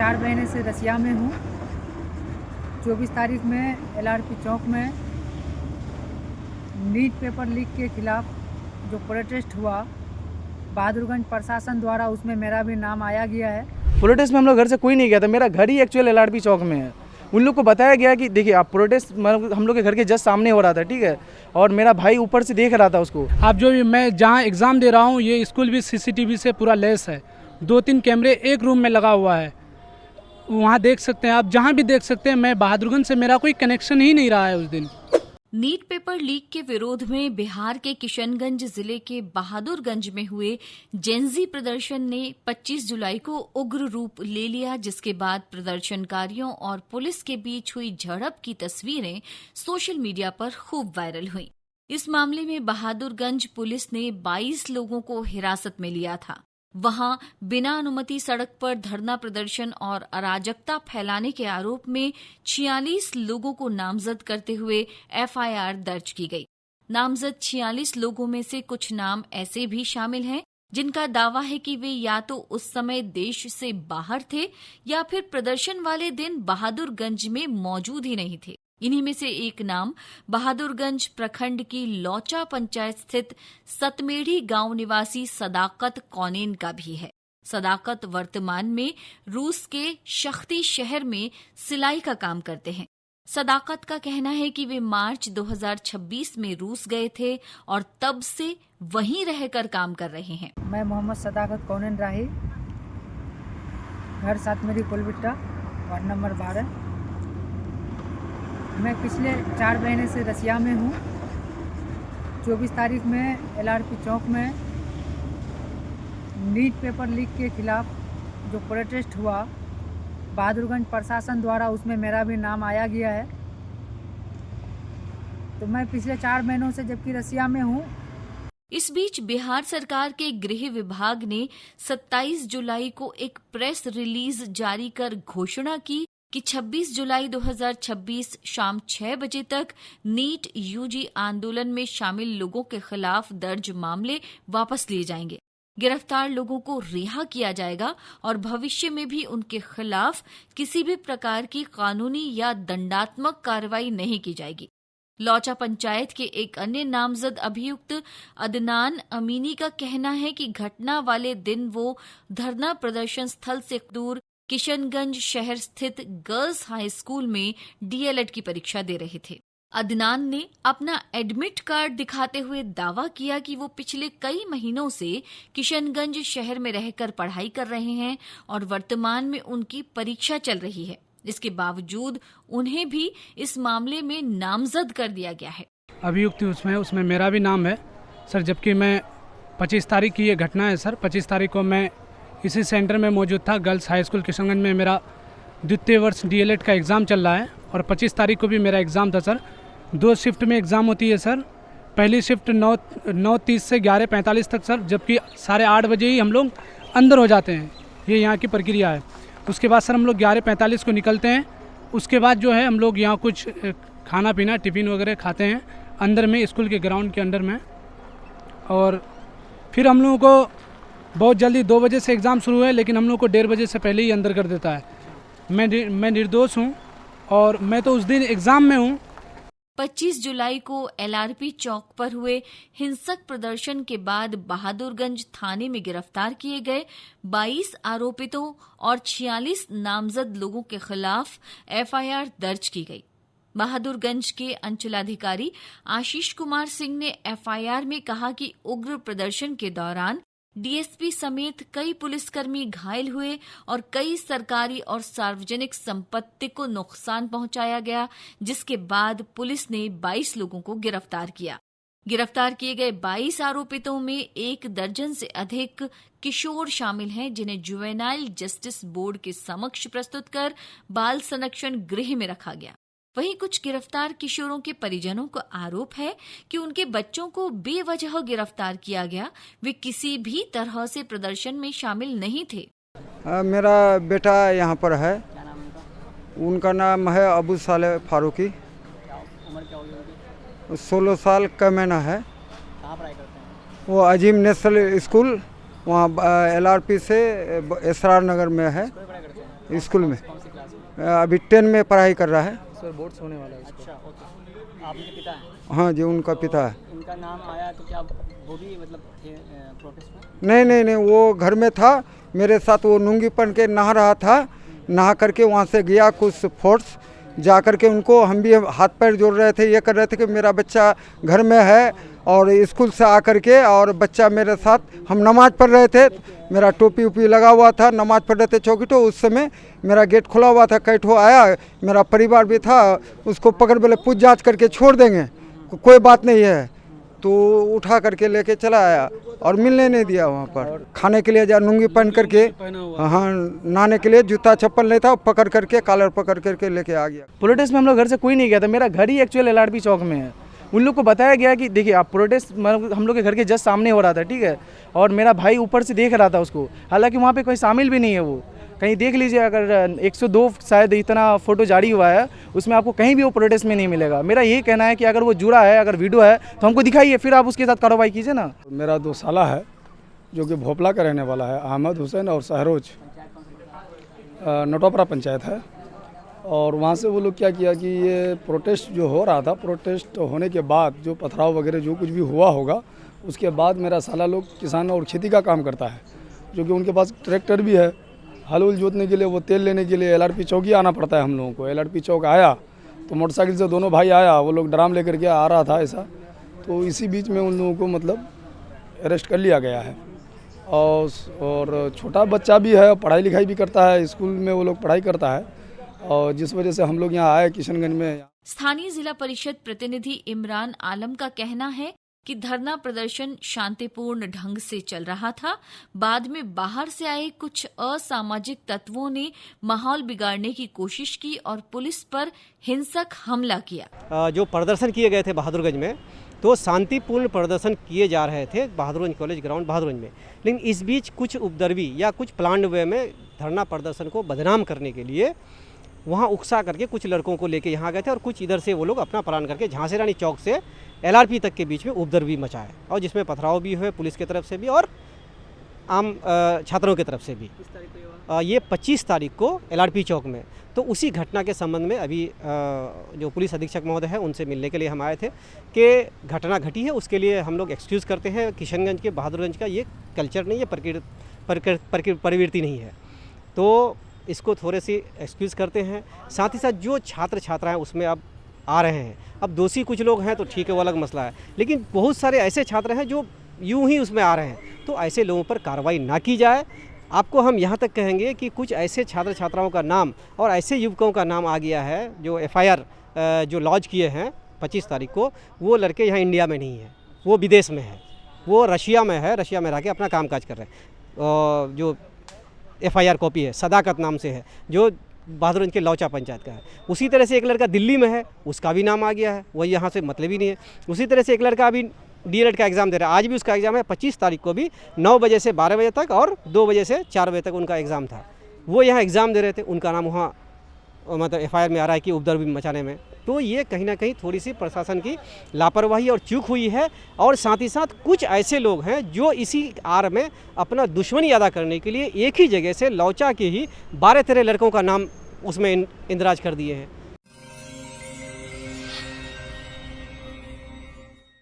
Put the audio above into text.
4 महीने से रसिया में हूँ। 24 तारीख में एलआरपी चौक में नीट पेपर लीक के खिलाफ जो प्रोटेस्ट हुआ, बहादुरगंज प्रशासन द्वारा उसमें मेरा भी नाम आया गया है। प्रोटेस्ट में हम लोग घर से कोई नहीं गया था। मेरा घर ही एक्चुअल एलआरपी चौक में है। उन लोग को बताया गया कि देखिए आप प्रोटेस्ट हम लोग के घर के जस्ट सामने हो रहा था, ठीक है, और मेरा भाई ऊपर से देख रहा था उसको। आप जो भी मैं जहाँ एग्ज़ाम दे रहा हूँ ये स्कूल भी सीसीटीवी से पूरा लैस है। 2-3 कैमरे एक रूम में लगा हुआ है, वहाँ देख सकते हैं आप, जहाँ भी देख सकते हैं। मैं बहादुरगंज से मेरा कोई कनेक्शन ही नहीं रहा है उस दिन। नीट पेपर लीक के विरोध में बिहार के किशनगंज जिले के बहादुरगंज में हुए जेंजी प्रदर्शन ने 25 जुलाई को उग्र रूप ले लिया, जिसके बाद प्रदर्शनकारियों और पुलिस के बीच हुई झड़प की तस्वीरें सोशल मीडिया पर खूब वायरल हुई। इस मामले में बहादुरगंज पुलिस ने 22 लोगों को हिरासत में लिया था। वहां बिना अनुमति सड़क पर धरना प्रदर्शन और अराजकता फैलाने के आरोप में 46 लोगों को नामजद करते हुए एफआईआर दर्ज की गई। नामजद 46 लोगों में से कुछ नाम ऐसे भी शामिल हैं जिनका दावा है कि वे या तो उस समय देश से बाहर थे या फिर प्रदर्शन वाले दिन बहादुरगंज में मौजूद ही नहीं थे। इन्हीं में से एक नाम बहादुरगंज प्रखंड की लौचा पंचायत स्थित सतमेढ़ी गांव निवासी सदाकत कौनेन का भी है। सदाकत वर्तमान में रूस के शख्ती शहर में सिलाई का काम करते हैं। सदाकत का कहना है कि वे मार्च 2026 में रूस गए थे और तब से वहीं रहकर काम कर रहे हैं। मैं मोहम्मद सदाकत कौनेन राही, घर सतमेढ़ी कुलबिट्टा, वार्ड नंबर 12। मैं पिछले 4 महीने से रसिया में हूँ। 24 तारीख में एलआरपी चौक में नीट पेपर लीक के खिलाफ जो प्रोटेस्ट हुआ, बहादुरगंज प्रशासन द्वारा उसमें मेरा भी नाम आया गया है। तो मैं पिछले 4 महीनों से जबकि रसिया में हूँ। इस बीच बिहार सरकार के गृह विभाग ने 27 जुलाई को एक प्रेस रिलीज जारी कर घोषणा की कि 26 जुलाई 2026 शाम 6 बजे तक नीट यूजी आंदोलन में शामिल लोगों के खिलाफ दर्ज मामले वापस लिए जाएंगे। गिरफ्तार लोगों को रिहा किया जाएगा और भविष्य में भी उनके खिलाफ किसी भी प्रकार की कानूनी या दंडात्मक कार्रवाई नहीं की जाएगी। लौचा पंचायत के एक अन्य नामजद अभियुक्त अदनान अमीनी का कहना है कि घटना वाले दिन वो धरना प्रदर्शन स्थल से दूर किशनगंज शहर स्थित गर्ल्स हाई स्कूल में डीएलएड की परीक्षा दे रहे थे। अदनान ने अपना एडमिट कार्ड दिखाते हुए दावा किया कि वो पिछले कई महीनों से किशनगंज शहर में रहकर पढ़ाई कर रहे हैं और वर्तमान में उनकी परीक्षा चल रही है। इसके बावजूद उन्हें भी इस मामले में नामजद कर दिया गया है। अभियुक्त उसमें मेरा भी नाम है सर, जबकि मैं 25 तारीख की ये घटना है सर। 25 तारीख को मैं इसी सेंटर में मौजूद था। गर्ल्स हाई स्कूल किशनगंज में मेरा द्वितीय वर्ष डीएलएड का एग्ज़ाम चल रहा है और 25 तारीख को भी मेरा एग्ज़ाम था सर। 2 शिफ्ट में एग्ज़ाम होती है सर। पहली शिफ्ट 9:30 से 11:45 तक सर, जबकि 8:30 बजे ही हम लोग अंदर हो जाते हैं। ये यहाँ की प्रक्रिया है। उसके बाद सर हम लोग 11:45 को निकलते हैं। उसके बाद जो है हम लोग यहाँ कुछ खाना पीना टिफ़िन वगैरह खाते हैं अंदर में, स्कूल के ग्राउंड के अंदर में। और फिर हम लोगों को बहुत जल्दी 2 बजे से एग्ज़ाम शुरू है, लेकिन हम लोग को 1:30 बजे से पहले ही अंदर कर देता है। मैं निर्दोष हूँ और मैं तो उस दिन एग्ज़ाम में हूँ। 25 जुलाई को एलआरपी चौक पर हुए हिंसक प्रदर्शन के बाद बहादुरगंज थाने में गिरफ्तार किए गए 22 आरोपितों और 46 नामजद लोगों के खिलाफ एफआईआर दर्ज की गई। बहादुरगंज के अंचलाधिकारी आशीष कुमार सिंह ने एफआईआर में कहा कि उग्र प्रदर्शन के दौरान डीएसपी समेत कई पुलिसकर्मी घायल हुए और कई सरकारी और सार्वजनिक संपत्ति को नुकसान पहुंचाया गया, जिसके बाद पुलिस ने 22 लोगों को गिरफ्तार किया। गिरफ्तार किए गए 22 आरोपितों में 1 दर्जन से अधिक किशोर शामिल हैं, जिन्हें जुवेनाइल जस्टिस बोर्ड के समक्ष प्रस्तुत कर बाल संरक्षण गृह में रखा गया। वहीं कुछ गिरफ्तार किशोरों के परिजनों का आरोप है कि उनके बच्चों को बेवजह गिरफ्तार किया गया। वे किसी भी तरह से प्रदर्शन में शामिल नहीं थे। मेरा बेटा यहाँ पर है, उनका नाम है अबू साले फारूकी। उम्र क्या होगी? 16 साल का महीना है। कहाँ पढ़ाई करते हैं? वो अजीम नेशनल स्कूल, वहाँ एलआरपी से एसरार नगर में है। स्कूल में अभी 10 में पढ़ाई कर रहा है। सर बोर्ड्स होने वाला है उसको। अच्छा, ओके। आपके पिता हैं? हाँ जी, उनका पिता है। उनका नाम आया तो क्या वो भी मतलब थे प्रोटेस्ट में? नहीं, वो घर में था मेरे साथ। वो लुंगी पहन के नहा रहा था, नहा करके वहाँ से गया कुछ फोर्स जा करके उनको, हम भी हाथ पैर जोड़ रहे थे, ये कर रहे थे कि मेरा बच्चा घर में है और स्कूल से आकर के, और बच्चा मेरे साथ, हम नमाज़ पढ़ रहे थे, मेरा टोपी उपी लगा हुआ था, नमाज़ पढ़ रहे थे चौकीटो। उस समय मेरा गेट खुला हुआ था, कैठो आया, मेरा परिवार भी था, उसको पकड़ बोले पूछ जाँच करके छोड़ देंगे, कोई बात नहीं है, तो उठा करके लेके चला आया और मिलने नहीं दिया वहाँ पर। खाने के लिए जा लुंगी पहन करके, हाँ नहाने के लिए जूता चप्पल नहीं था, पकड़ करके कॉलर पकड़ करके लेके आ गया। प्रोटेस्ट में हम लोग घर से कोई नहीं गया था, मेरा घर ही एक्चुअल LRP चौक में है। उन लोग को बताया गया कि देखिए आप प्रोटेस्ट मतलब हम लोग के घर के जस्ट सामने हो रहा था, ठीक है, और मेरा भाई ऊपर से देख रहा था उसको, हालांकि वहाँ पे कोई शामिल भी नहीं है। वो कहीं देख लीजिए, अगर 102 शायद इतना फोटो जारी हुआ है, उसमें आपको कहीं भी वो प्रोटेस्ट में नहीं मिलेगा। मेरा यही कहना है कि अगर वो जुड़ा है, अगर वीडियो है तो हमको दिखाइए, फिर आप उसके साथ कार्रवाई कीजिए ना। मेरा 2 साला है जो कि भोपला का रहने वाला है, अहमद हुसैन और सहरोज, नटोपरा पंचायत है। और वहाँ से वो लोग क्या किया कि ये प्रोटेस्ट जो हो रहा था, प्रोटेस्ट होने के बाद जो पथराव वगैरह जो कुछ भी हुआ होगा, उसके बाद मेरा साला लोग किसान और खेती का काम करता है, जो कि उनके पास ट्रैक्टर भी है, हल उल जोतने के लिए, वो तेल लेने के लिए LRP चौक ही आना पड़ता है हम लोगों को। LRP चौक आया तो मोटरसाइकिल से दोनों भाई आया, वो लोग ड्राम लेकर के आ रहा था ऐसा, तो इसी बीच में उन लोगों को मतलब अरेस्ट कर लिया गया है। और छोटा बच्चा भी है, पढ़ाई लिखाई भी करता है, स्कूल में वो लोग पढ़ाई करता है, और जिस वजह से हम लोग यहाँ आए किशनगंज में। स्थानीय जिला परिषद प्रतिनिधि इमरान आलम का कहना है कि धरना प्रदर्शन शांतिपूर्ण ढंग से चल रहा था। बाद में बाहर से आए कुछ असामाजिक तत्वों ने माहौल बिगाड़ने की कोशिश की और पुलिस पर हिंसक हमला किया। जो प्रदर्शन किए गए थे बहादुरगंज में, तो शांतिपूर्ण प्रदर्शन किए जा रहे थे बहादुरगंज कॉलेज ग्राउंड बहादुरगंज में, लेकिन इस बीच कुछ उपद्रवी या कुछ प्लान्ड वे में धरना प्रदर्शन को बदनाम करने के लिए वहाँ उकसा करके कुछ लड़कों को लेके यहाँ गए थे, और कुछ इधर से वो लोग अपना प्लान करके झांसी रानी चौक से LRP तक के बीच में उपद्रवी मचाए, और जिसमें पथराव भी हुए पुलिस की तरफ से भी और आम छात्रों की तरफ से भी। ये 25 तारीख को LRP चौक में। तो उसी घटना के संबंध में अभी जो पुलिस अधीक्षक महोदय है उनसे मिलने के लिए हम आए थे कि घटना घटी है, उसके लिए हम लोग एक्सक्यूज़ करते हैं। किशनगंज के बहादुरगंज का ये कल्चर नहीं है, प्रवृत्ति नहीं है, तो इसको थोड़े सी एक्सक्यूज़ करते हैं। साथ ही साथ जो छात्र छात्राएं उसमें अब आ रहे हैं, अब दोषी कुछ लोग हैं तो ठीक है, वो अलग मसला है, लेकिन बहुत सारे ऐसे छात्र हैं जो यूं ही उसमें आ रहे हैं, तो ऐसे लोगों पर कार्रवाई ना की जाए। आपको हम यहाँ तक कहेंगे कि कुछ ऐसे छात्र छात्राओं का नाम और ऐसे युवकों का नाम आ गया है जो FIR जो लॉन्च किए हैं 25 तारीख को, वो लड़के यहाँ इंडिया में नहीं है, वो विदेश में है, वो रशिया में है, रशिया में रह के अपना कामकाज कर रहे हैं। जो FIR कॉपी है सदाकत नाम से है, जो बहादुरगंज के लौचा पंचायत का है। उसी तरह से एक लड़का दिल्ली में है, उसका भी नाम आ गया है, वही यहाँ से मतलब ही नहीं है। उसी तरह से एक लड़का अभी DLED का एग्ज़ाम दे रहा है, आज भी उसका एग्ज़ाम है, 25 तारीख को भी 9 बजे से 12 बजे तक और 2 बजे से 4 बजे तक उनका एग्ज़ाम था। वो यहाँ एग्ज़ाम दे रहे थे, उनका नाम वहाँ मतलब FIR में आ रहा है कि उपद्रवी मचाने में। तो ये कहीं ना कहीं थोड़ी सी प्रशासन की लापरवाही और चूक हुई है, और साथ ही साथ कुछ ऐसे लोग हैं जो इसी आड़ में अपना दुश्मनी अदा करने के लिए एक ही जगह से लौचा के ही 12-13 लड़कों का नाम उसमें इंदराज कर दिए हैं।